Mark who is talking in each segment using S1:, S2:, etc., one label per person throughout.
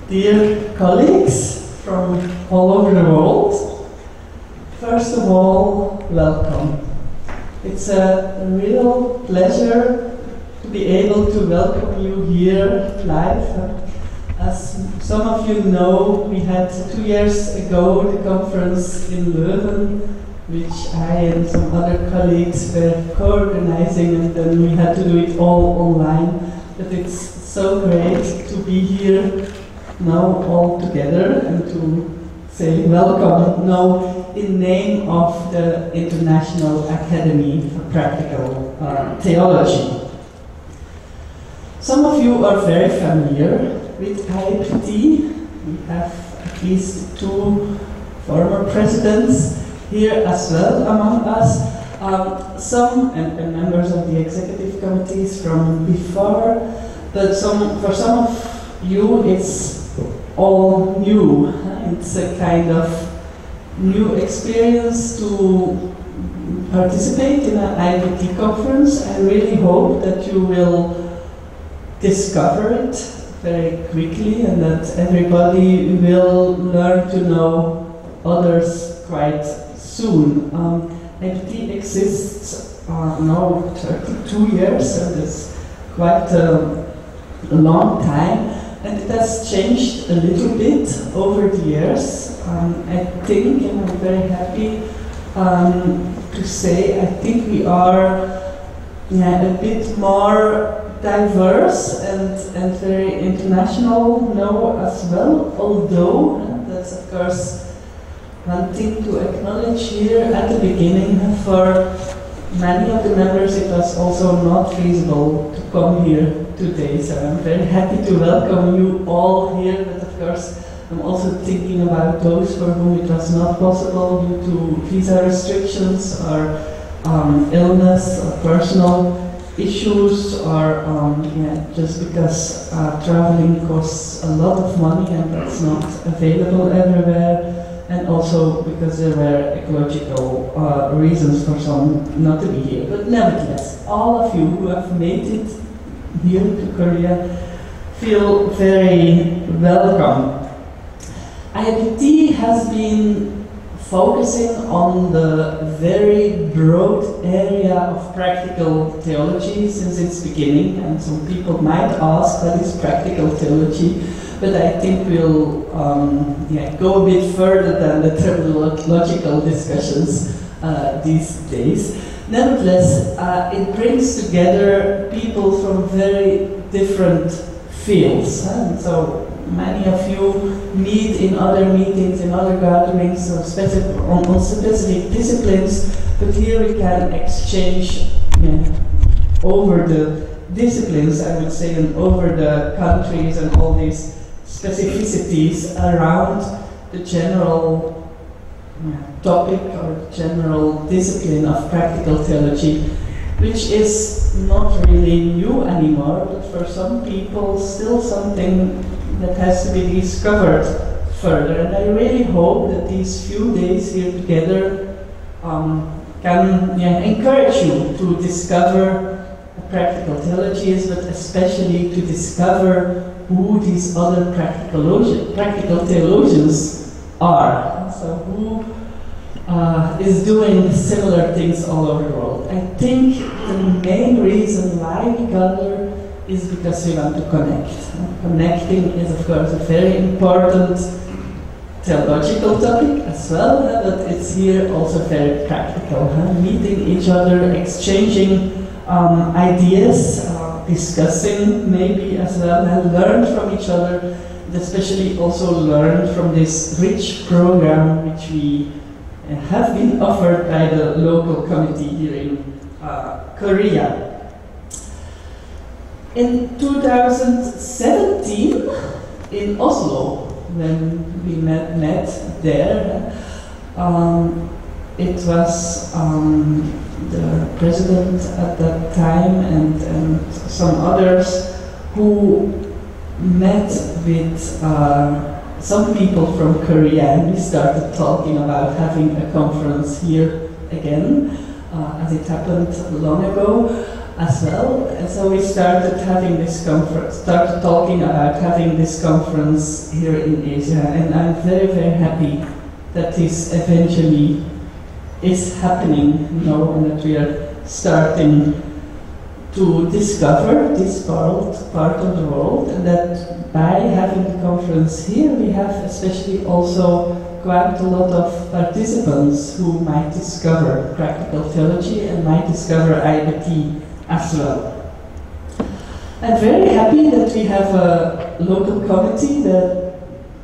S1: dear colleagues from all over the world, first of all, welcome. It's a real pleasure to be able to welcome you here live. As some of you know, we had 2 years ago the conference in Leuven, which I and some other colleagues were co-organizing, and then we had to do it all online. But it's so great to be here now all together and to say welcome now in name of the International Academy for Practical Theology. Some of you are very familiar with IAPT. We have at least 2 former presidents here as well among us. Some and members of the executive committees from before, but for some of you it's all new. It's a kind of new experience to participate in an IAPT conference. I really hope that you will discover it very quickly and that everybody will learn to know others quite soon. IAPT exists now 32 years, and it's quite a long time, and it has changed a little bit over the years. I think, and I'm very happy to say, I think we are a bit more diverse and very international now as well, although that's of course one thing to acknowledge here at the beginning. For many of the members it was also not feasible to come here today, so I'm very happy to welcome you all here, but of course I'm also thinking about those for whom it was not possible due to visa restrictions or illness or personal issues, or just because traveling costs a lot of money and that's not available everywhere, and also because there were ecological reasons for some not to be here. But nevertheless, all of you who have made it here to Korea feel very welcome. IAPT has been focusing on the very broad area of practical theology since its beginning, and some people might ask, what is practical theology? But I think we'll go a bit further than the terminological discussions these days. Nevertheless, it brings together people from very different fields, and so many of you meet in other meetings, in other gatherings on specific disciplines, but here we can exchange over the disciplines, I would say, and over the countries and all these specificities around the general topic or general discipline of practical theology, which is not really new anymore, but for some people still something that has to be discovered further. And I really hope that these few days here together can encourage you to discover what practical theology is, but especially to discover who these other practical theologians are. So who is doing similar things all over the world. I think the main reason why we gather is because we want to connect. Connecting is of course a very important theological topic as well, but it's here also very practical. Meeting each other, exchanging ideas, discussing maybe as well, and learn from each other, and especially also learn from this rich program which we have been offered by the local committee here in Korea. In 2017, in Oslo, when we met there, it was the president at that time and some others who met with some people from Korea, and we started talking about having a conference here again, as it happened long ago. as well. And so we started having this conference, started talking about having this conference here in Asia. And I'm very, very happy that this eventually is happening now, and that we are starting to discover this part of the world, and that by having the conference here, we have especially also quite a lot of participants who might discover practical theology and might discover IAPT as well. I'm very happy that we have a local committee that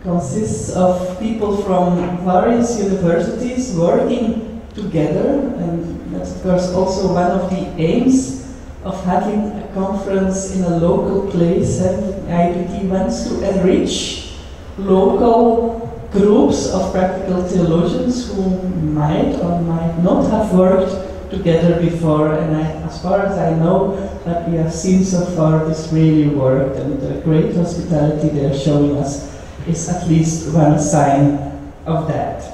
S1: consists of people from various universities working together, and that's of course also one of the aims of having a conference in a local place. IAPT wants to enrich local groups of practical theologians who might or might not have worked together before, and as far as I know, that we have seen so far, this really worked, and the great hospitality they're showing us is at least one sign of that.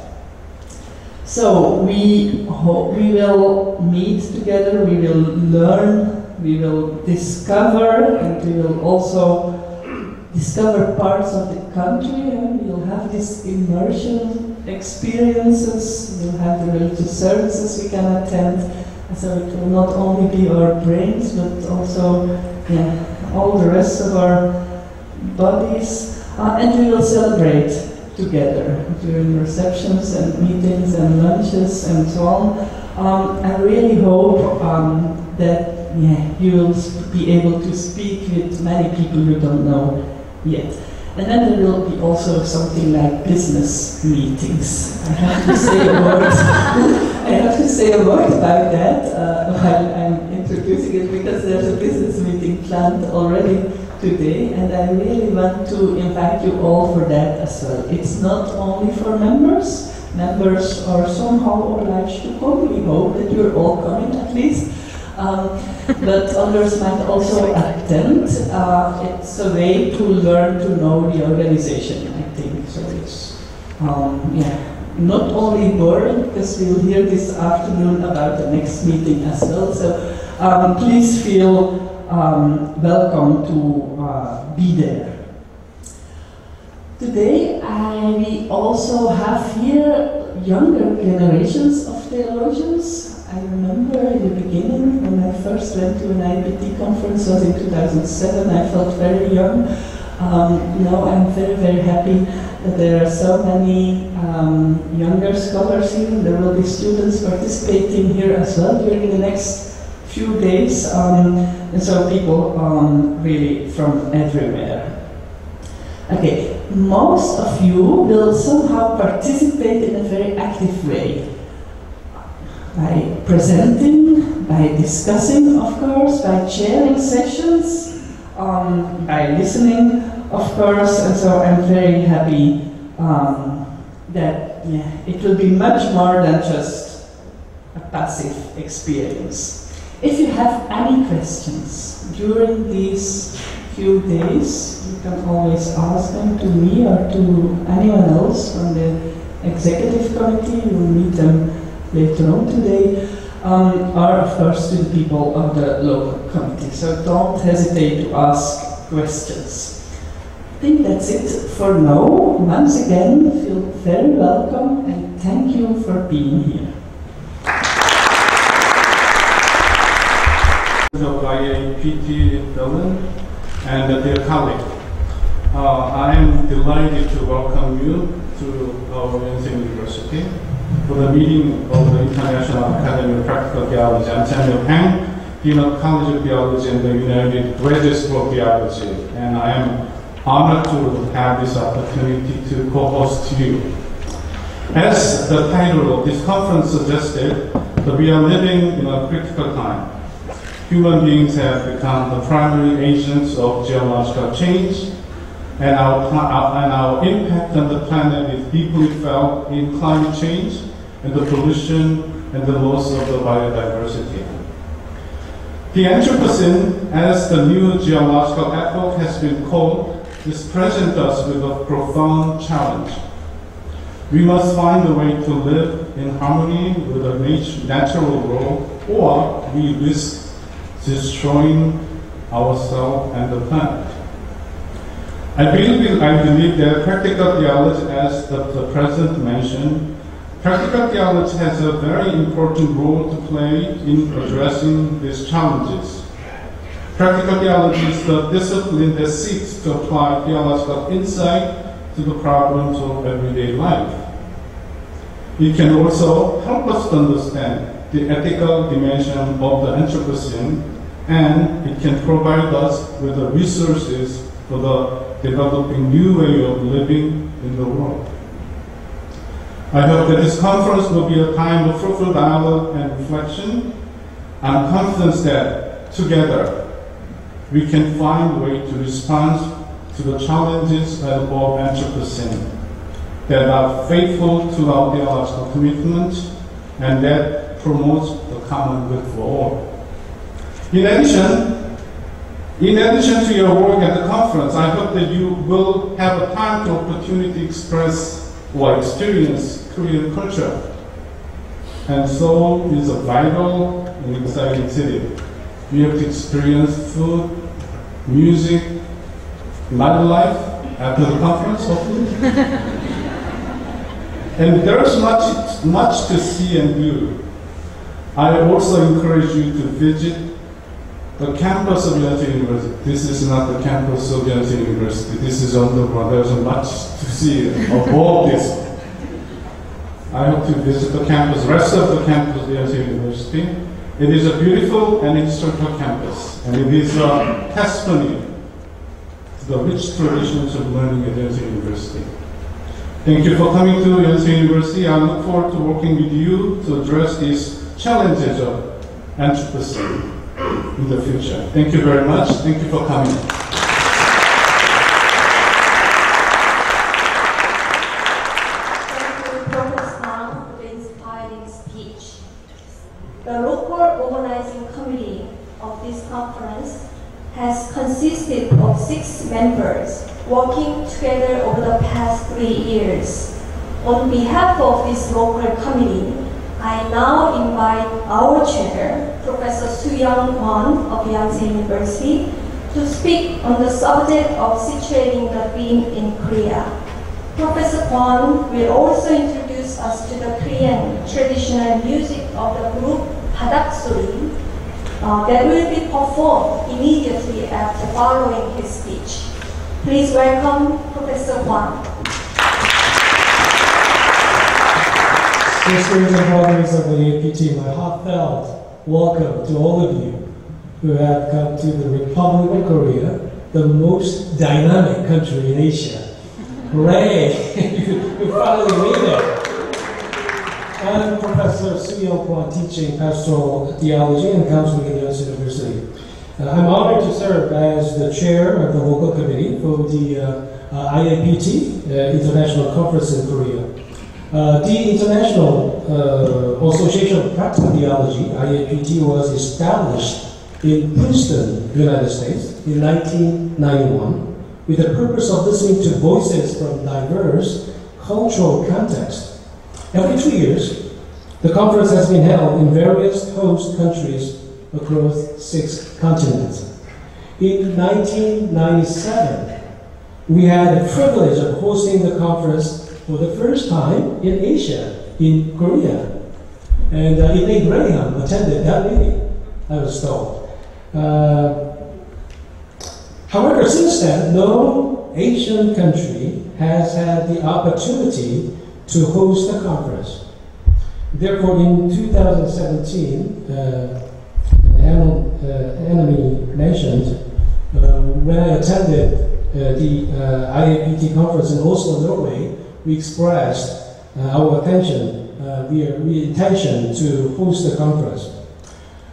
S1: So we will meet together, we will learn, we will discover, and we will also discover parts of the country, and we'll have these immersion experiences, we'll have the religious services we can attend, and so it will not only be our brains, but also all the rest of our bodies, and we will celebrate together during receptions and meetings and lunches and so on. I really hope that you will be able to speak with many people you don't know yet. And then there will be also something like business meetings. I have to say a word. I have to say a word about that while I'm introducing it, because there's a business meeting planned already today, and I really want to invite you all for that as well. It's not only for members. Members are somehow obliged to come. We hope that you're all coming at least. But others might also attend. It's a way to learn to know the organization, I think. So it's not only boring, because we'll hear this afternoon about the next meeting as well. So please feel welcome to be there. Today we also have here younger generations of theologians. I remember in the beginning when I first went to an IAPT conference, was in 2007, I felt very young. Now I'm very, very happy that there are so many younger scholars here, and there will be students participating here as well during the next few days, and so people really from everywhere. Okay, most of you will somehow participate in a very active way. By presenting, by discussing, of course, by chairing sessions, by listening, of course, and so I'm very happy that it will be much more than just a passive experience. If you have any questions during these few days, you can always ask them to me or to anyone else from the executive committee. We'll meet them later on today, or of course to the people of the local committee. So don't hesitate to ask questions. I think that's it for now. Once again, feel very welcome and thank you for being here.
S2: Of IAPT in Berlin and dear colleague, I am delighted to welcome you to our 연세신학 University for the meeting of the International Academy of Practical Theology. I'm Samuel Pang, Dean of College of Theology and the United Graduate School of Theology, and I am honored to have this opportunity to co-host you. As the title of this conference suggested, that we are living in a critical time. Human beings have become the primary agents of geological change, and our impact on the planet is deeply felt in climate change and the pollution and the loss of the biodiversity. The Anthropocene, as the new geological epoch has been called, is present us with a profound challenge. We must find a way to live in harmony with the natural world, or we risk destroying ourselves and the planet. I believe that practical theology, as the President mentioned, practical theology has a very important role to play in addressing these challenges. Practical theology is the discipline that seeks to apply theological insight to the problems of everyday life. It can also help us to understand the ethical dimension of the Anthropocene, and it can provide us with the resources for the developing new way of living in the world. I hope that this conference will be a time of fruitful dialogue and reflection. I'm confident that together we can find a way to respond to the challenges of Anthropocene that are faithful to our theological commitment and that promotes the common good for all. In addition to your work at the conference, I hope that you will have a time to opportunity to express or experience Korean culture. And Seoul is a vital and exciting city. We have to experience food, music, nightlife after the conference, hopefully. And there's much to see and do. I also encourage you to visit the campus of Yonsei University. This is not the campus of Yonsei University. This is underground. There's much to see above this. I hope to visit the campus, rest of the campus of Yonsei University. It is a beautiful and historical campus, and it is a testimony to the rich traditions of learning at Yonsei University. Thank you for coming to Yonsei University. I look forward to working with you to address these challenges of Anthropocene in the future. Thank you very much. Thank you for coming.
S3: Thank you, Professor Wang, for the inspiring speech. The local organizing committee of this conference has consisted of 6 members working together over the past 3 years. On behalf of this local committee, I now invite our chair, Professor Soo-young Won of Yonsei University, to speak on the subject of situating the theme in Korea. Professor Kwon will also introduce us to the Korean traditional music of the group Badaksuri that will be performed immediately after following his speech. Please welcome Professor Kwon.
S4: Sisters and brothers of the IAPT, my heartfelt welcome to all of you who have come to the Republic of Korea, the most dynamic country in Asia. Hooray! You finally made it! I'm Professor Soo-young Kwon, teaching pastoral theology and counseling at Yonsei University. I'm honored to serve as the chair of the local committee for the IAPT, International Conference in Korea. The International Association of Practical Theology, IAPT, was established in Princeton, United States in 1991 with the purpose of listening to voices from diverse cultural contexts. Every 2 years, the conference has been held in various host countries across 6 continents. In 1997, we had the privilege of hosting the conference for the first time in Asia, in Korea. And Elaine Graham attended that meeting, I was told. However, since then, no Asian country has had the opportunity to host a conference. Therefore, in 2017, Annie mentioned, when I attended the IAPT conference in Oslo, Norway, we expressed our intention to host the conference.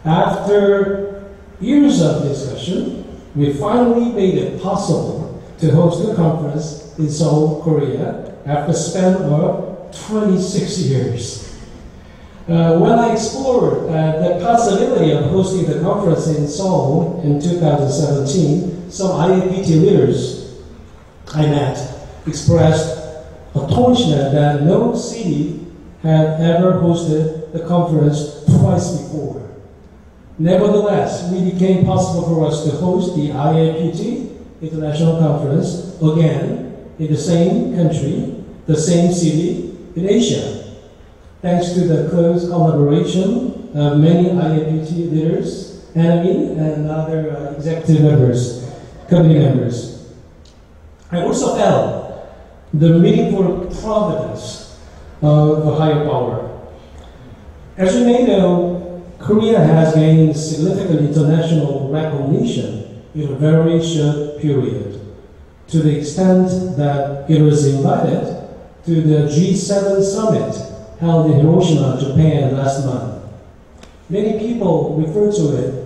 S4: After years of discussion, we finally made it possible to host the conference in Seoul, Korea, after a span of 26 years. When I explored the possibility of hosting the conference in Seoul in 2017, some IAPT leaders I met expressed astonishment that no city had ever hosted the conference twice before. Nevertheless, it became possible for us to host the IAPT International Conference again in the same country, the same city in Asia, thanks to the close collaboration of many IAPT leaders, and other executive members, committee members. I also felt the meaningful providence of a higher power. As you may know, Korea has gained significant international recognition in a very short period, to the extent that it was invited to the G7 summit held in Hiroshima, Japan last month. Many people refer to it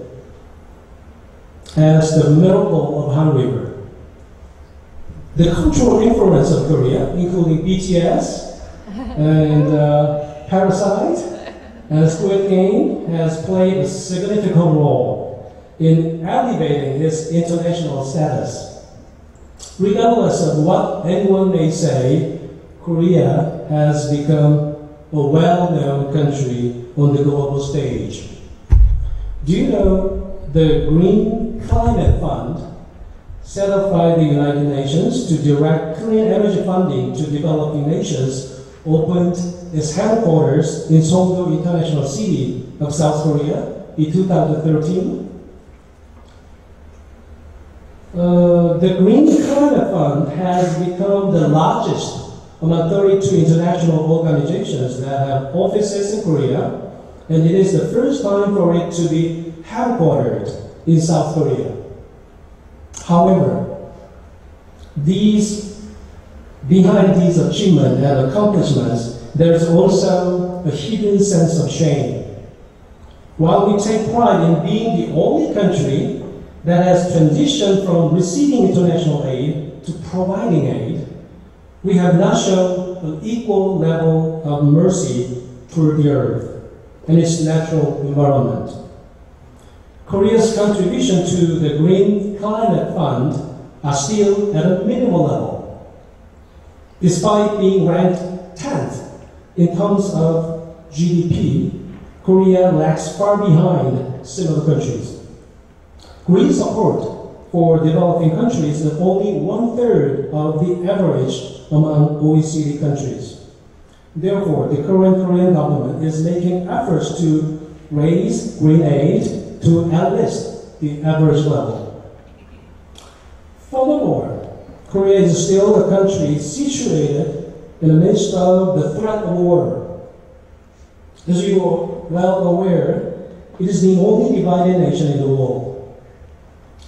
S4: as the miracle of Han River. The cultural influence of Korea, including BTS and Parasite and Squid Game, has played a significant role in elevating its international status. Regardless of what anyone may say, Korea has become a well-known country on the global stage. Do you know the Green Climate Fund, set up by the United Nations to direct clean energy funding to developing nations, opened its headquarters in Seoul International City of South Korea in 2013? The Green Climate Fund has become the largest among 32 international organizations that have offices in Korea, and it is the first time for it to be headquartered in South Korea. However, behind these achievements and accomplishments, there is also a hidden sense of shame. While we take pride in being the only country that has transitioned from receiving international aid to providing aid, we have not shown an equal level of mercy toward the earth and its natural environment. Korea's contribution to the Green Climate Fund are still at a minimal level. Despite being ranked 10th in terms of GDP, Korea lags far behind similar countries. Green support for developing countries is only 1/3 of the average among OECD countries. Therefore, the current Korean government is making efforts to raise green aid to at least the average level. Furthermore, Korea is still a country situated in the midst of the threat of war. As you are well aware, it is the only divided nation in the world.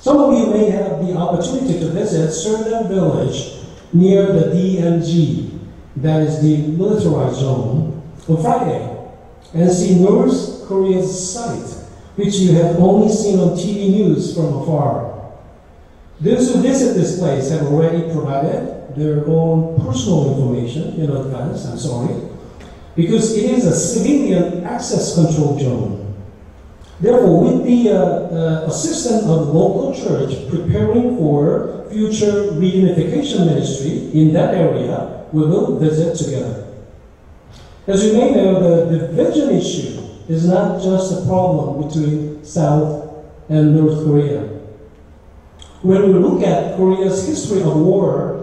S4: Some of you may have the opportunity to visit certain village near the DMZ, that is the militarized zone, on Friday, and see North Korea's site, which you have only seen on TV news from afar. Those who visit this place have already provided their own personal information in advance, because it is a civilian access control zone. Therefore, with the assistance of the local church preparing for future reunification ministry in that area, we will visit together. As you may know, the division issue is not just a problem between South and North Korea. When we look at Korea's history of war,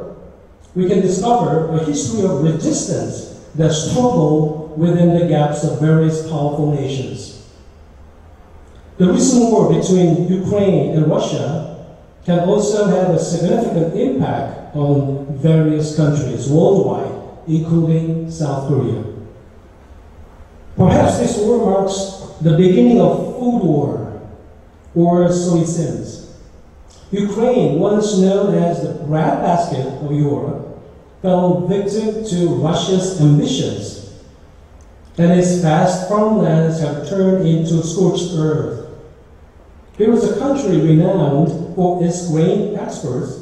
S4: we can discover a history of resistance that struggle within the gaps of various powerful nations. The recent war between Ukraine and Russia can also have a significant impact on various countries worldwide, including South Korea. Perhaps this war marks the beginning of food war, or so it seems. Ukraine, once known as the breadbasket of Europe, fell victim to Russia's ambitions, and its vast farmlands have turned into scorched earth. It was a country renowned for its grain exports,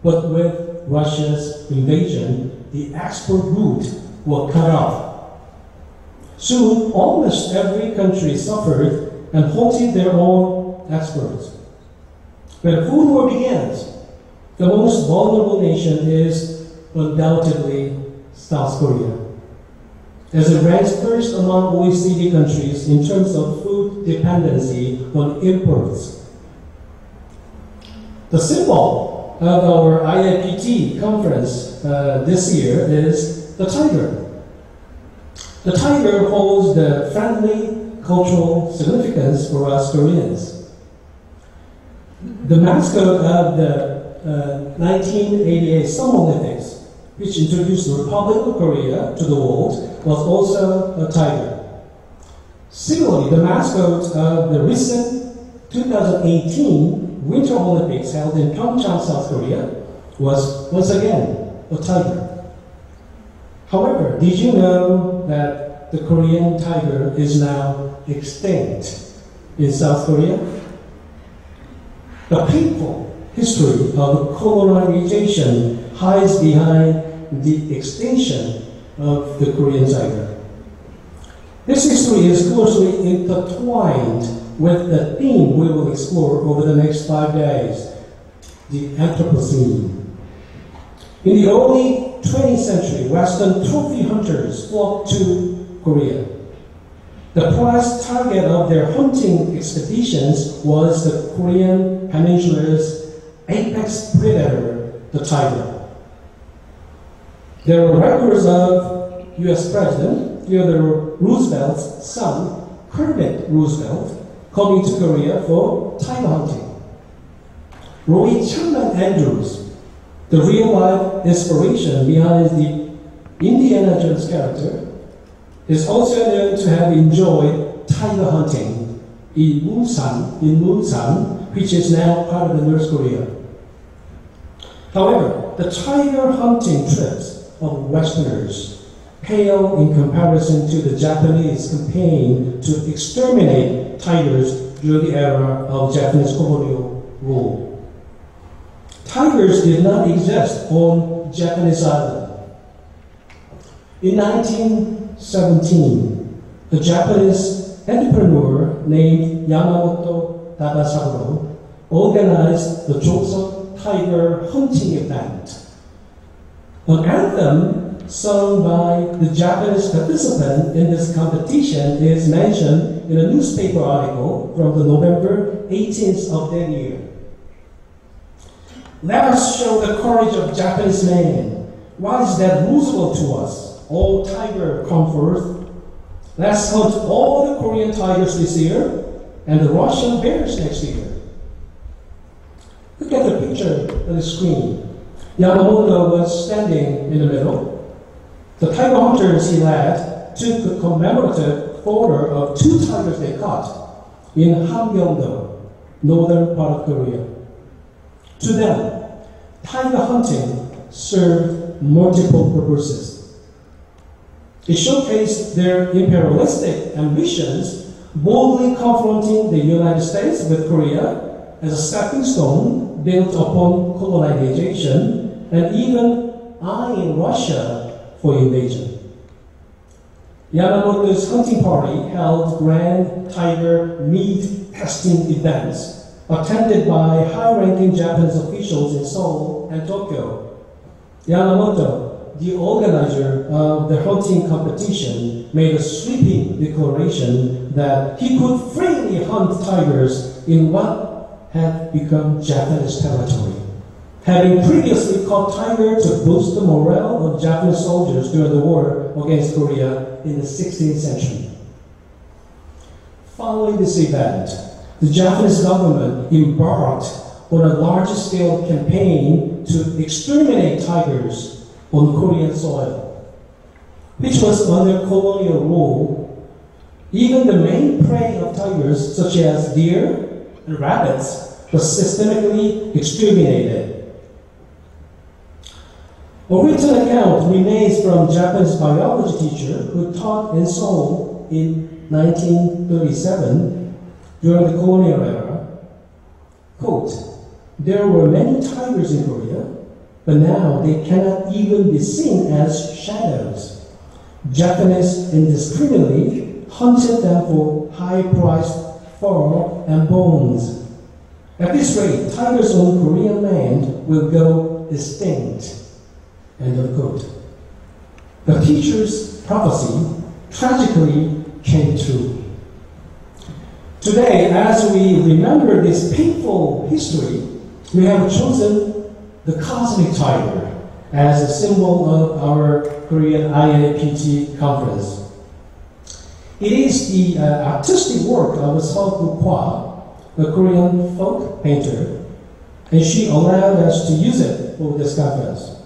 S4: but with Russia's invasion, the export route was cut off. Soon, almost every country suffered and halted their own exports. When the food war begins, the most vulnerable nation is undoubtedly South Korea. as it ranks first among OECD countries in terms of food dependency on imports. The symbol of our IAPT conference this year is the tiger. The tiger holds the friendly cultural significance for us Koreans. The mascot of the 1988 Summer Olympics, which introduced the Republic of Korea to the world, was also a tiger. Similarly, the mascot of the recent 2018 Winter Olympics held in Pyeongchang, South Korea, was once again a tiger. However, did you know that the Korean tiger is now extinct in South Korea? The painful history of colonization hides behind the extinction of the Korean tiger. This history is closely intertwined with the theme we will explore over the next 5 days, the Anthropocene. In the early 20th century, Western trophy hunters flocked to Korea. The prize target of their hunting expeditions was the Korean Peninsula's apex predator, the tiger. There are records of U.S. President Theodore Roosevelt's son, Kermit Roosevelt, coming to Korea for tiger hunting. Roy Chapman Andrews, the real-life inspiration behind the Indiana Jones character, is also known to have enjoyed tiger hunting in Munsan, which is now part of the North Korea. However, the tiger hunting trips of Westerners pale in comparison to the Japanese campaign to exterminate tigers during the era of Japanese colonial rule. Tigers did not exist on Japanese island. In 1917, a Japanese entrepreneur named Yamamoto Tagasaburo organized the Joseon Tiger hunting event. An anthem sung by the Japanese participant in this competition is mentioned in a newspaper article from the November 18th of that year. Let us show the courage of Japanese men. What is that Roosevelt to us? Oh, tiger, come forth. Let's hunt all the Korean tigers this year and the Russian bears next year. Look at the picture on the screen. Yamamoto was standing in the middle. The tiger hunters he led took a commemorative photo of 2 tigers they caught in Hamgyongdo, northern part of Korea. To them, tiger hunting served multiple purposes. It showcased their imperialistic ambitions, boldly confronting the United States with Korea as a stepping stone built upon colonization, and even eyeing Russia for invasion. Yamamoto's hunting party held grand tiger meat testing events attended by high-ranking Japanese officials in Seoul and Tokyo. Yamamoto, the organizer of the hunting competition, made a sweeping declaration that he could freely hunt tigers in what had become Japanese territory, having previously caught tiger to boost the morale of Japanese soldiers during the war against Korea in the 16th century. Following this event, the Japanese government embarked on a large-scale campaign to exterminate tigers on Korean soil, which was under colonial rule. Even the main prey of tigers, such as deer and rabbits, was systematically exterminated. A written account remains from a Japanese biology teacher who taught in Seoul in 1937 during the colonial era. Quote, "There were many tigers in Korea, but now they cannot even be seen as shadows. Japanese indiscriminately hunted them for high-priced fur and bones. At this rate, tigers on Korean land will go extinct." End of quote. The teacher's prophecy tragically came true. Today, as we remember this painful history, we have chosen the cosmic tiger as a symbol of our Korean IAPT conference. It is the artistic work of Seok Kwa, a Korean folk painter, and she allowed us to use it for this conference.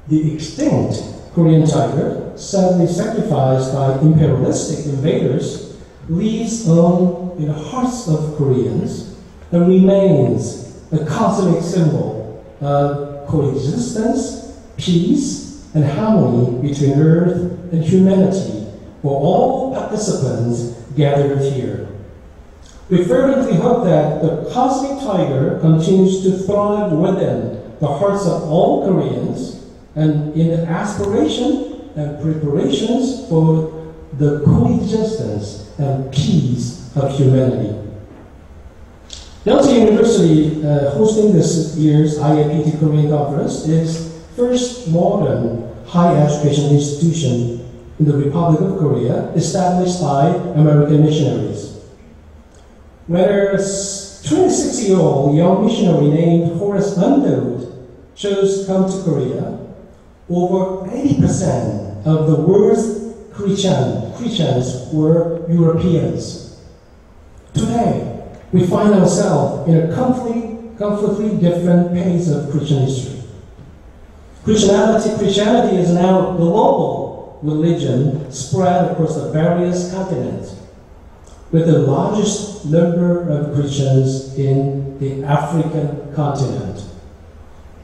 S4: The extinct Korean tiger, sadly sacrificed by imperialistic invaders, lives on in the hearts of Koreans and remains a cosmic symbol of coexistence, peace, and harmony between Earth and humanity for all participants gathered here. We fervently hope that the cosmic tiger continues to thrive within the hearts of all Koreans and in the aspiration and preparations for the coexistence and peace of humanity. Yonsei University, hosting this year's IAPT Korean Conference, is first modern higher education institution in the Republic of Korea established by American missionaries. When a 26-year-old young missionary named Horace Underwood chose to come to Korea, over 80% of the world's Christians were Europeans. Today, we find ourselves in a completely different phase of Christian history. Christianity is now a global religion spread across the various continents, with the largest number of Christians in the African continent.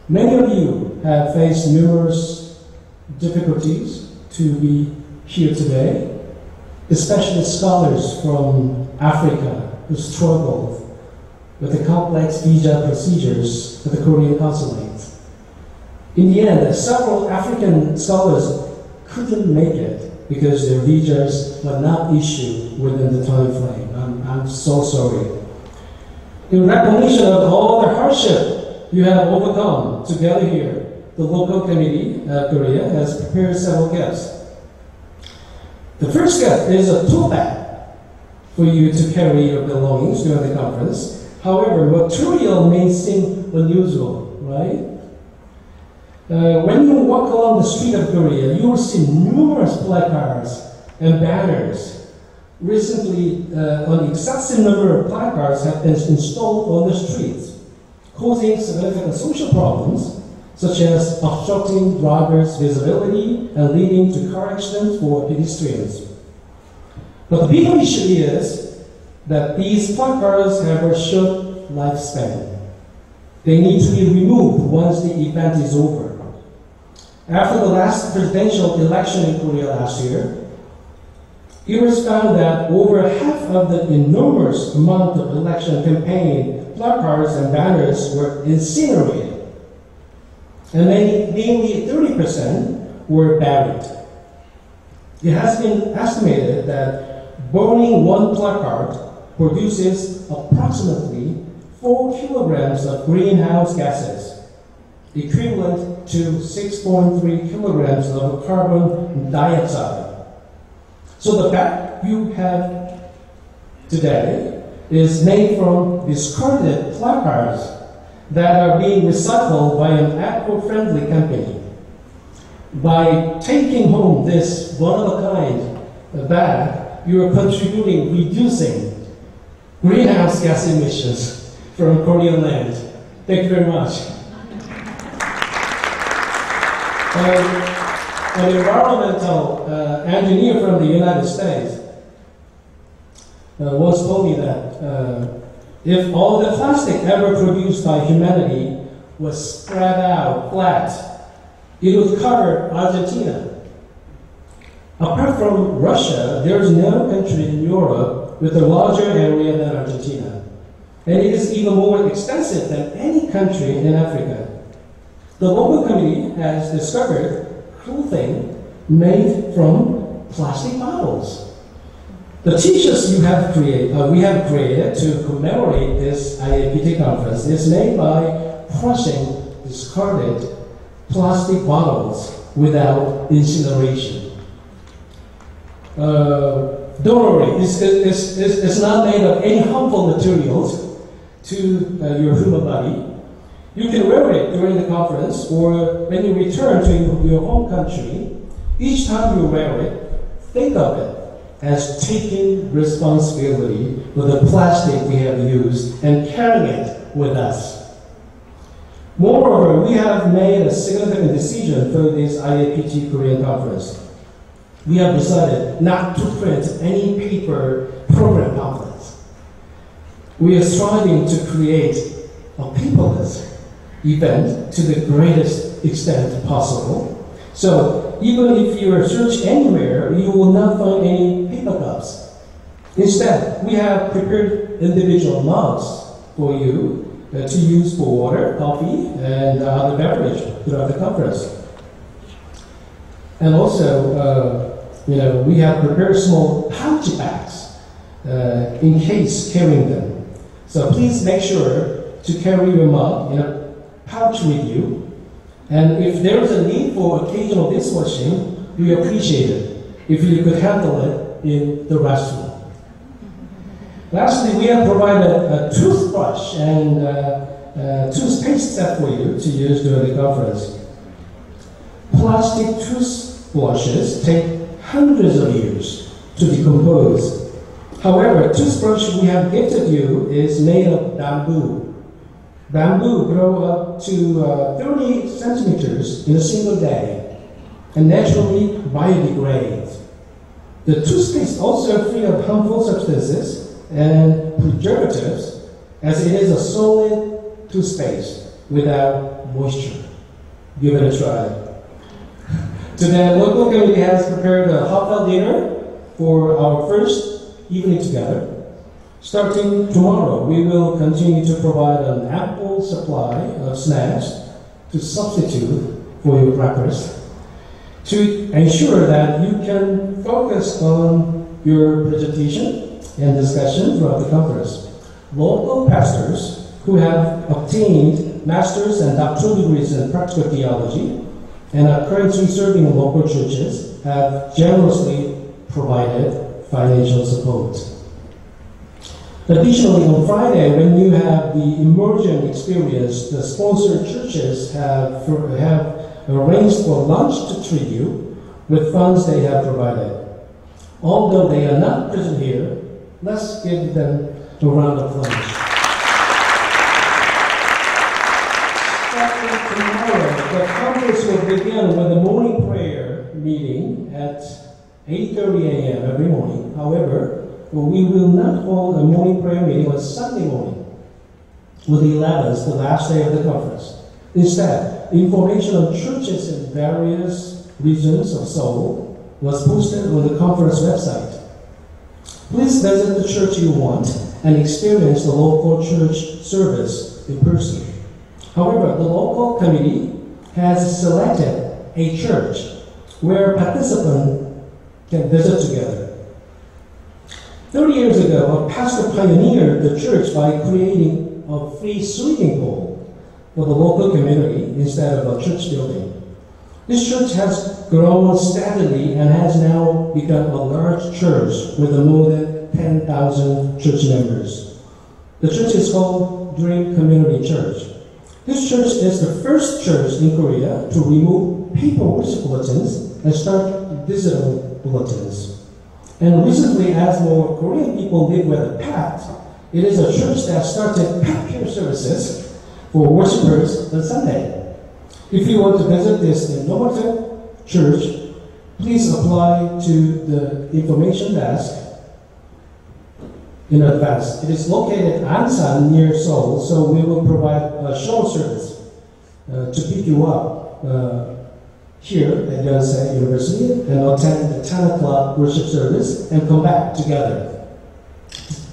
S4: Many of you have faced numerous difficulties to be here today, especially scholars from Africa who struggle with the complex visa procedures at the Korean consulate. In the end, several African scholars couldn't make it because their visas were not issued within the time frame. I'm so sorry. In recognition of all the hardship you have overcome together here, the local committee of Korea has prepared several gifts. The first gift is a tool bag for you to carry your belongings during the conference. However, material may seem unusual, right? When you walk along the street of Korea, you will see numerous placards and banners. Recently, an excessive number of placards have been installed on the streets, causing significant social problems, such as obstructing drivers' visibility and leading to car accidents for pedestrians. But the bigger issue is that these placards have a short lifespan. They need to be removed once the event is over. After the last presidential election in Korea last year, it was found that over half of the enormous amount of election campaign placards and banners were incinerated, and mainly 30% were buried. It has been estimated that burning one placard produces approximately 4 kilograms of greenhouse gases, equivalent to 6.3 kilograms of carbon dioxide. So the bag you have today is made from discarded placards that are being recycled by an eco-friendly company. By taking home this one-of-a-kind bag, you are contributing reducing greenhouse gas emissions from Korean land. Thank you very much. An environmental engineer from the United States once told me that if all the plastic ever produced by humanity was spread out flat, it would cover Argentina. Apart from Russia, there is no country in Europe with a larger area than Argentina. And it is even more extensive than any country in Africa. The local committee has discovered clothing made from plastic bottles. The t-shirts we have created to commemorate this IAPT conference is made by crushing discarded plastic bottles without incineration. Don't worry, it's not made of any harmful materials to your human body. You can wear it during the conference or when you return to your home country. Each time you wear it, think of it as taking responsibility for the plastic we have used and carrying it with us. Moreover, we have made a significant decision for this IAPT Korean conference. We have decided not to print any paper program pamphlets. We are striving to create a paperless event to the greatest extent possible. So even if you search anywhere, you will not find any paper cups. Instead, we have prepared individual mugs for you to use for water, coffee, and other beverage throughout the conference. And also, we have prepared small pouch bags in case carrying them. So please make sure to carry your mug in a pouch with you. And if there is a need for occasional dishwashing, we appreciate it if you could handle it in the restroom. Lastly, we have provided a toothbrush and toothpaste set for you to use during the conference. Plastic toothbrushes take hundreds of years to decompose. However, toothbrush we have gifted you is made of bamboo. Bamboo grow up to 30 centimeters in a single day and naturally biodegrades. The toothpaste also free of harmful substances and preservatives as it is a solid toothpaste without moisture. Give it a try. Today, local community has prepared a heartfelt dinner for our first evening together. Starting tomorrow, we will continue to provide an ample supply of snacks to substitute for your breakfast to ensure that you can focus on your presentation and discussion throughout the conference. Local pastors who have obtained master's and doctoral degrees in practical theology and are currently serving in local churches have generously provided financial support. Additionally, on Friday, when you have the immersion experience, the sponsored churches have arranged for lunch to treat you with funds they have provided. Although they are not present here, let's give them a round of applause. Starting tomorrow, the conference will begin with a morning prayer meeting at 8:30 a.m. every morning. However, we will not hold a morning prayer meeting on Sunday morning, with the 11th, the last day of the conference. Instead, information on churches in various regions of Seoul was posted on the conference website. Please visit the church you want and experience the local church service in person. However, the local committee has selected a church where participants can visit together. 30 years ago, a pastor pioneered the church by creating a free swimming pool for the local community instead of a church building. This church has grown steadily and has now become a large church with more than 10,000 church members. The church is called Dream Community Church. This church is the first church in Korea to remove paper worship bulletins and start digital bulletins. And recently, as more Korean people live with IAPT, it is a church that started pet care services for worshipers on Sunday. If you want to visit this innovative church, please apply to the information desk in advance. It is located in Ansan near Seoul, so we will provide a shuttle service to pick you up here at Yonsei University and attend the 10 o'clock worship service and come back together.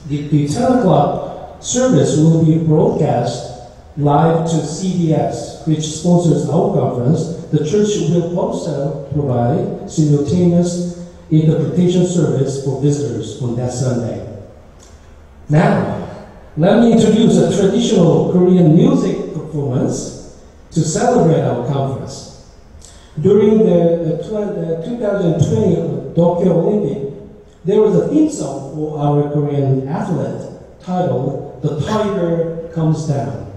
S4: The 10 o'clock service will be broadcast live to CBS, which sponsors our conference. The church will also provide simultaneous interpretation service for visitors on that Sunday. Now, let me introduce a traditional Korean music performance to celebrate our conference. During the 2020 Tokyo Olympic, there was a theme song for our Korean athlete titled "The Tiger Comes Down,"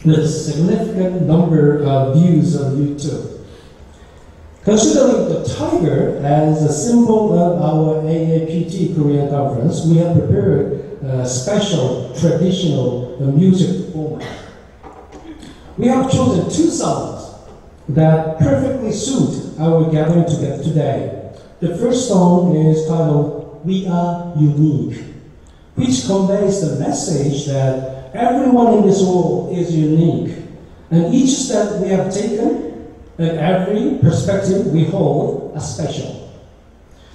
S4: with a significant number of views on YouTube. Considering the tiger as a symbol of our IAPT Korean conference, we have prepared a special traditional music format. We have chosen two songs that perfectly suit our gathering together today. The first song is titled "We Are Unique," which conveys the message that everyone in this world is unique, and each step we have taken and every perspective we hold are special.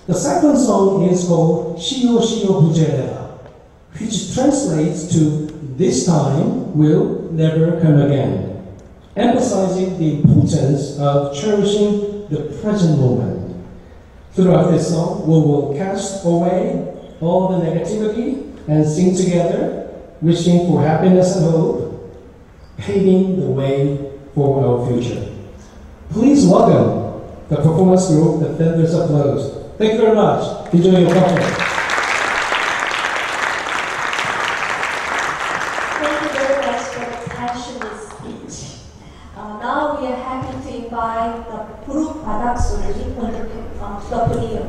S4: The second song is called "Shio Shio Bujerera," which translates to "This time will never come again," emphasizing the importance of cherishing the present moment. Throughout this song, we will cast away all the negativity and sing together, wishing for happiness and hope, paving the way for our future. Please welcome the performance group, the Thunders Applause. Thank you very much. Enjoy your conference.
S3: Thank you very much for the passionate speech. Now we are happy to invite the Puruk Badak Suri to the podium.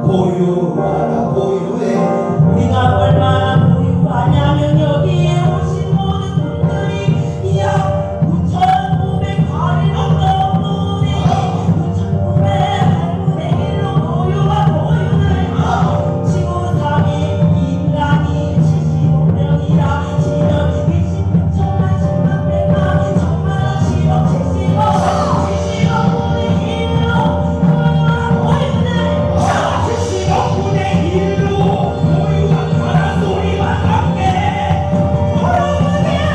S5: 고유하다 고유해.
S6: 우리가 얼마나 고유하냐면 여기에 오신 모든 분들이 약 9,508일 넘는 분이 9,908분의 1로 고유와 고유를 지구상에 인간이 75명이라 치면 26천만 10만 100만 천만 10억 70억 70억분의 1로 고유와 고유를 70억분의 1로 고유와 가라 소리와 함께 걸어보세요.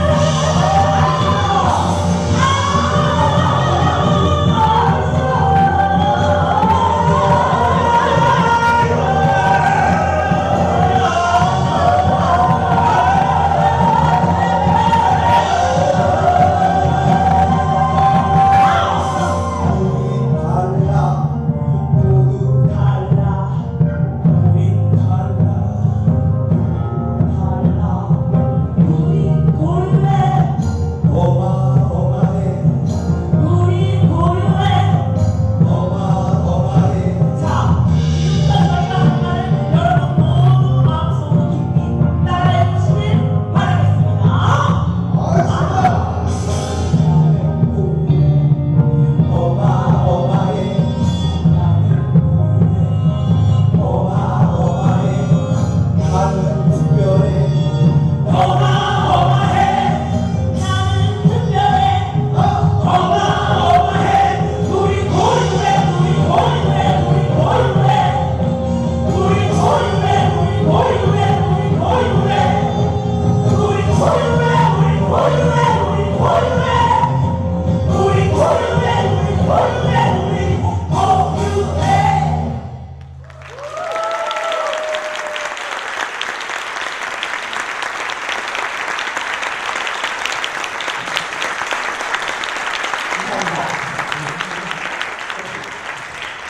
S5: 달라 모두
S6: 달라 우리 달라 우리 고유해
S5: 어마어마해
S6: 우리 고유해.
S5: 어마어마해.
S6: 자, 지금부터 저희가 한 말을 여러분 모두 마음속으로 깊이 따라해 주시길 바라겠습니다.
S5: 어마어마해 어마어마해. 나는 특별해
S6: 어마어마해 나는 특별해 어마어마해 우리 고유해 우리 고유해 우리 고유해 우리 고유해 우리 고유해 우리 고유해 우리 고유해 우리 고유해 우리 고유해 우리 고유해 우리 고유해 우리 고유해.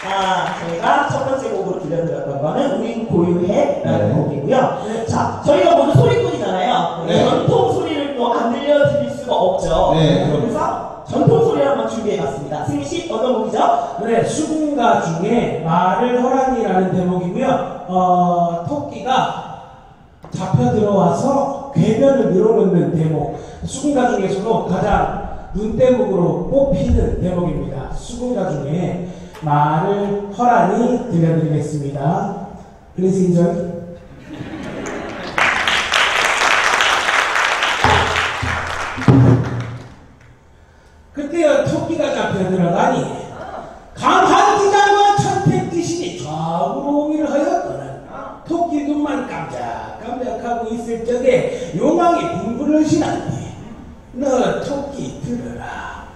S6: 자, 저희가 첫 번째 곡으로 들려드렸던 거는 우린 고유해라는
S5: 네.
S6: 곡이고요. 자, 저희가 모두 소리꾼이잖아요.
S5: 네.
S6: 전통 소리를 또 안 들려드릴 수가 없죠.
S5: 네, 그럼요.
S6: 그래서 전통 소리를 한번 준비해봤습니다. 승희 씨, 어떤 곡이죠?
S4: 네, 수군가 중에 말을 허라니라는 대목이고요. 토끼가 잡혀 들어와서 궤변을 밀어넣는 대목. 수군가 중에서도 가장 눈대목으로 뽑히는 대목입니다. 수군가 중에 말을 허라니 들려드리겠습니다. Please enjoy. 그때야 토끼가 잡혀 들어가니 강한 기장과 천택 귀신이 좌우로 오기를 하였거늘 토끼 눈만 깜짝깜짝하고 있을 적에 용왕이 분부를 신한디 너 토끼 들어라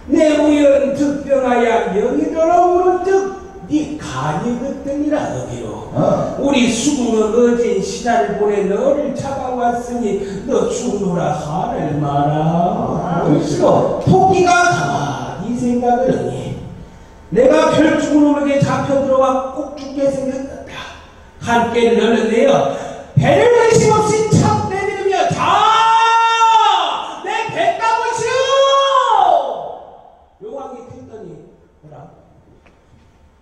S4: 내 우연 특별하야 명의로라 물은즉 네 간이 그등이라 하기로 우리 수궁은 어진 신하를 보내 너를 잡아왔으니 너 죽노라 하를 마라. 토끼가 가만히 생각을 하니 내가 별죽으로에게 잡혀 들어와 꼭 죽게 생겼다. 함께 너는 내어 배를 의심 없이 착 내밀으며 자! 내 배 까보시오! 용왕이 듣더니 뭐라?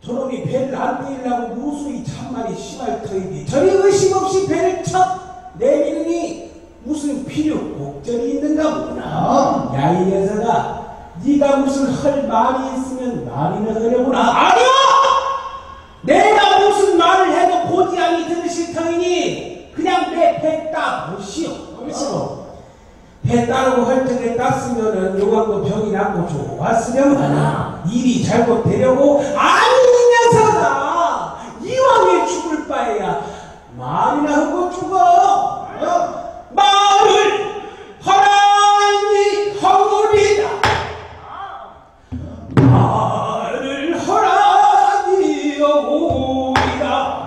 S4: 저놈이 배를 안 떼려고 무수히 참말이 심할 터이니 저리 의심 없이 배를 척 내밀으니 무슨 필요 곡절이 있는가 보구나. 야 이 녀석아 네가 무슨 할 말이 있으면 말이나 하려구나. 아니야! 내가 무슨 말을 해도 보지 않니 들으실 터이니 그냥 내 배 따보시오. 배 따르고 할 적에 땄으면은 요강도 병이 낫고 좋았으면 하나 일이 잘못되려고 아니 이 녀석아 이왕에 죽을 바에야 말이나 하고 죽어. 말을 하라니 하오리라. 말을 하라니 하오리라.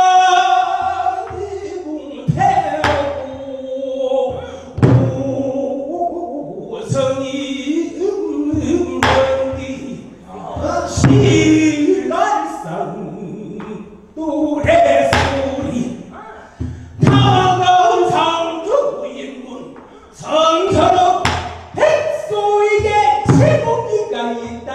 S4: 계산이 뭉태고 오성이 음건디 실날상 노래소리 다가온 상주인문 성현업 백소에게 제목이가 있다.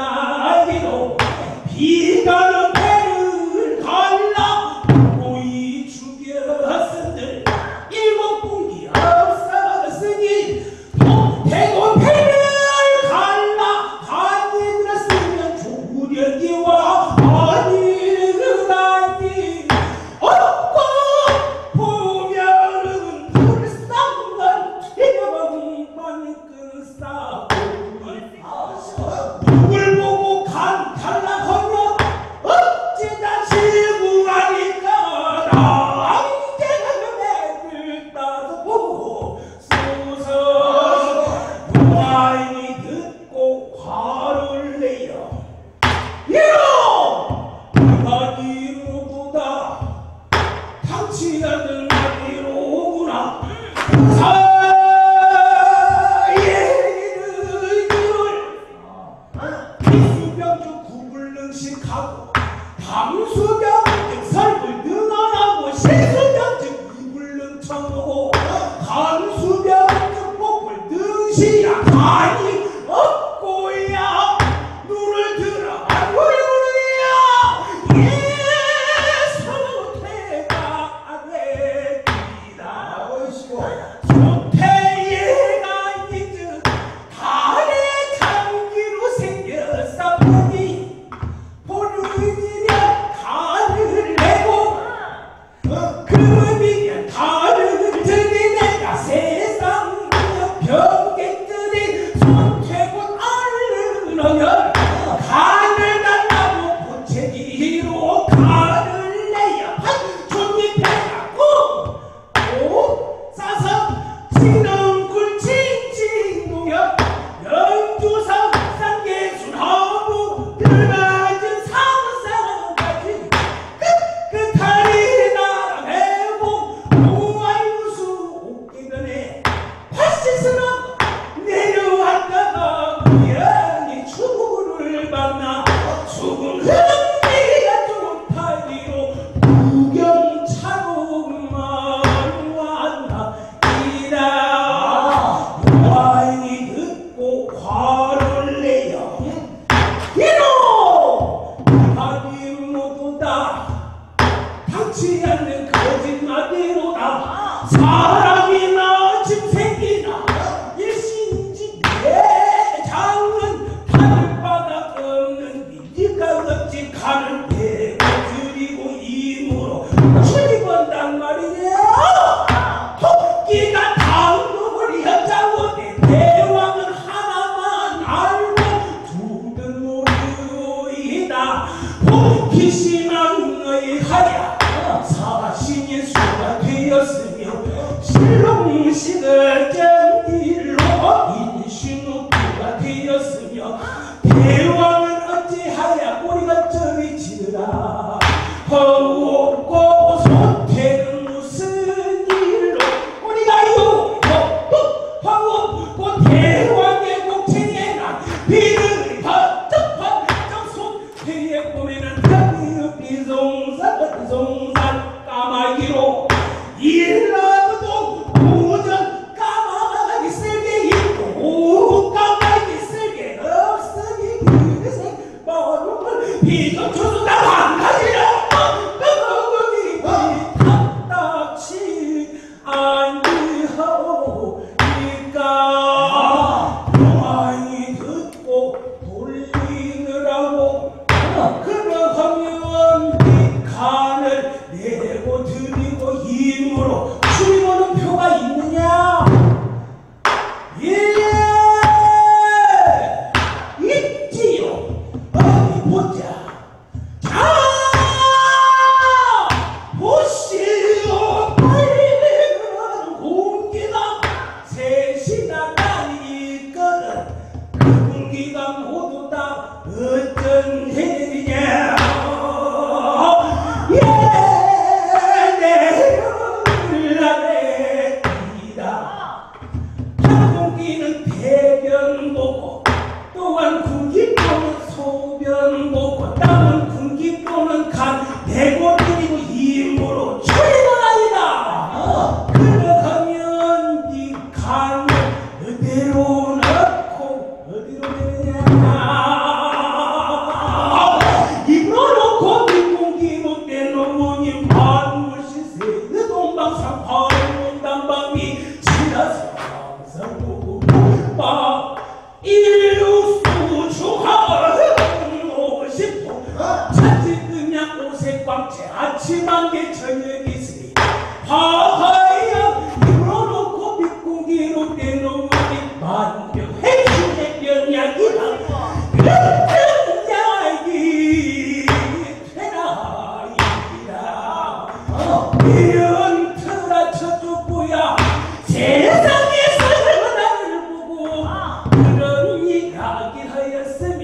S7: 의식하고 담수병증 설불 능언하고 실수병증 이불능 청하고 간수병증 복불 능시야 간이 없고야 눈을 들어 안보려야 예수태가 되리라. 소태예가 이즈 달의 장기로 생겼사오니 보름이면 달을 내고 금이면 달을 들이 내가 세상 병객들이 손태고 알르면 간을 달라고 보채기로 간을 내야 한존이 빼갖고 옷 싸서 지능굴 칭칭동역 영주성 상계순하고 드나진 상상까지 끝끝하리 나라매고 무아유수 옥기변에 파시스로 내려왔다가 우연히 죽음을 만나 죽은 흥미가 쪽팔리로 구경차로만 왔나 이라 와인이 듣고 화를 내요 이로 아니 모두 다 닥치 않는 거짓말이로다 사람이나 짐승이나 일신지 내장은 하늘바닥 없는 니가 없지 칼을 대고 드리고 임으로 죽이건단 말이야. 토끼가 당국을 여자원에 대왕은 하나만 알고 두든 모르이다. 복희신앙의 하야 사신의 수가 되었으며 실롱식을 정일로 인신우가 되었으며 대왕은 어찌하야 꼬리가 저리 지느라 허없고 소태는 무슨 일로 꼬리가 요없고 허없고 대왕의 목청에나 비늘이 번쩍번쩍 소태에 보면은 비송산 까마귀로 일러도 오전 까마귀 쓸개 있고 오후 까마귀 쓸개 없으니 그새 머리를 비도초수다 반가지라 까마귀 답답치 아니하오니까 병아이 듣고 돌리느라고 그러하면 간을 내고 드리고 임으로 죽이고는 표가 있느냐? 예 있지요. 어디 보자. 자 보시오 빨리 공기가 셋이나 많이 있거든. 그 공기가 모두 다 어떤 해이냐? 공기는 대변 보고 또한 군기 또는 소변 보고 땅은 군기 또는 간 대고 드리고 임으로 출입은 아니다. 그러하면 이 간을 어디로 넣고 어디로 내느냐? 입으로 놓고 뒷공기로 내놓으니 만물시 세드 동방상 파문단방이 지나서 일육수 주하 오십포 차지 그냥 오색광채 아침 한개 저녁 있으니 하하야 입으로 놓고 밑공기로 내놓으니 만병 해주의 병약이라 병약이 되나이라 이은트라 저쪽구야 세상에서 나를 보고 그런 이야기하였으면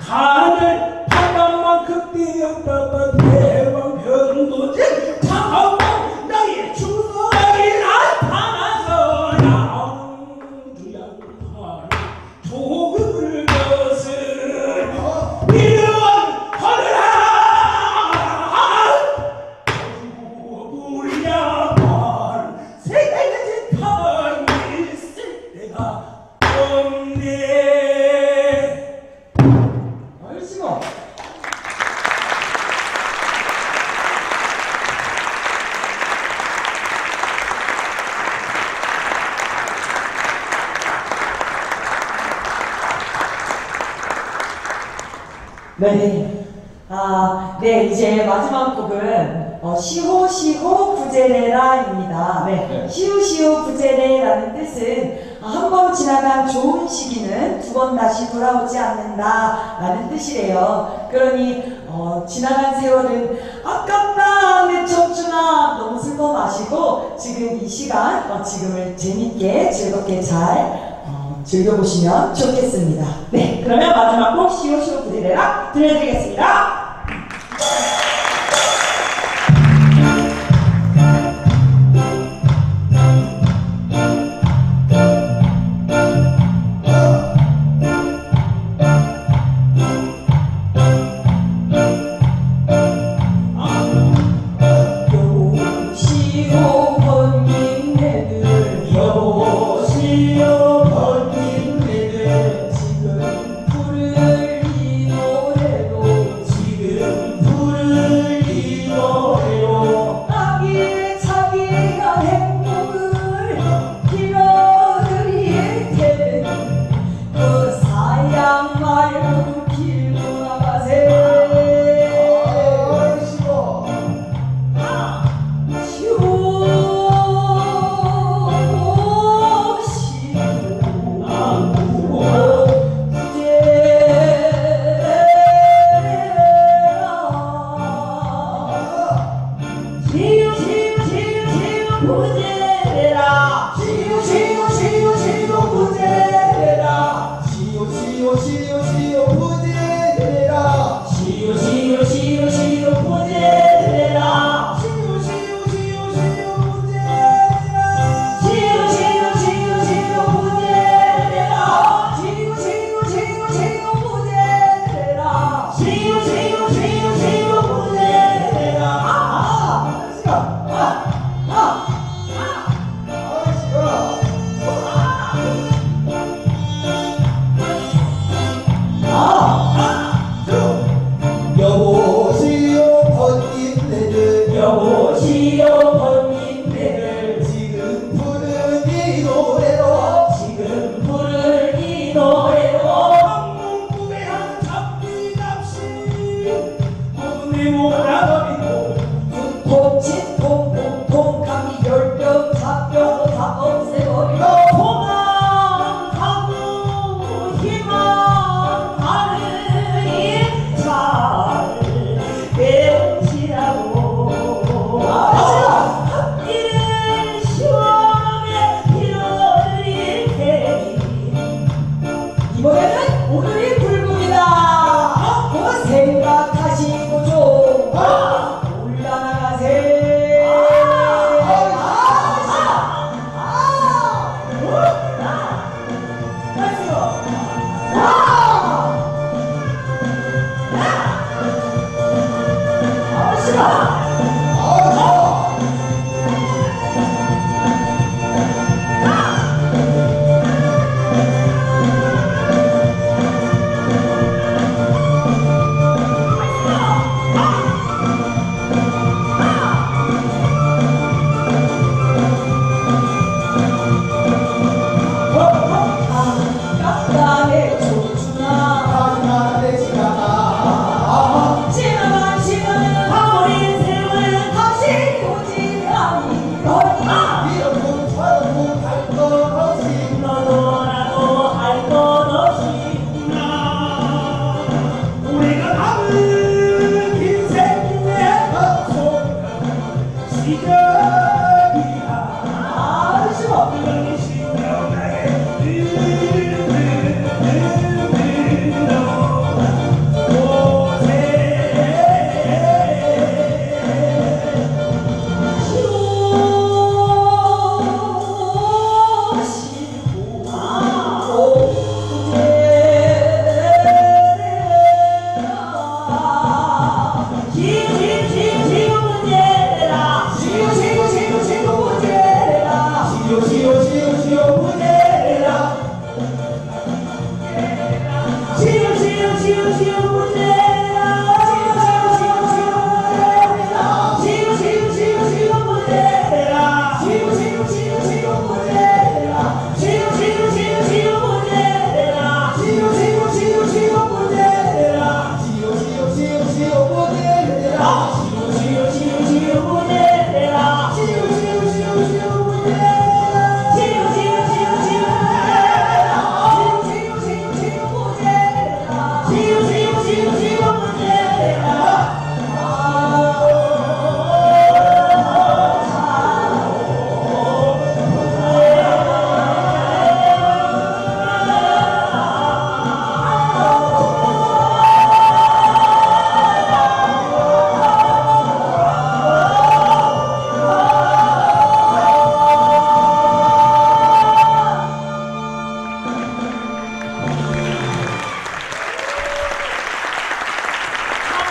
S7: 간을 바닥만큼 띄었다가 대왕 변도제 장하고 나의 주석이 나타나서 양주양한 조금을 것을 이런
S6: 네. 네, 이제 마지막 곡은 시호시호 부제레라입니다. 네. 시호시호 부제레라는 뜻은 한 번 지나간 좋은 시기는 두 번 다시 돌아오지 않는다라는 뜻이래요. 그러니 지나간 세월은 아깝다 내 청춘아 너무 슬퍼 마시고 지금 이 시간 지금을 재밌게 즐겁게 잘 즐겨보시면 좋겠습니다. 네, 그러면 마지막 곡 시오시오 부제레라 들려드리겠습니다. 이번에는 오늘이 불금이다. 생각하시고 좀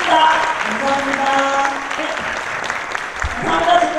S6: 감사합니다. 네. 감사합니다.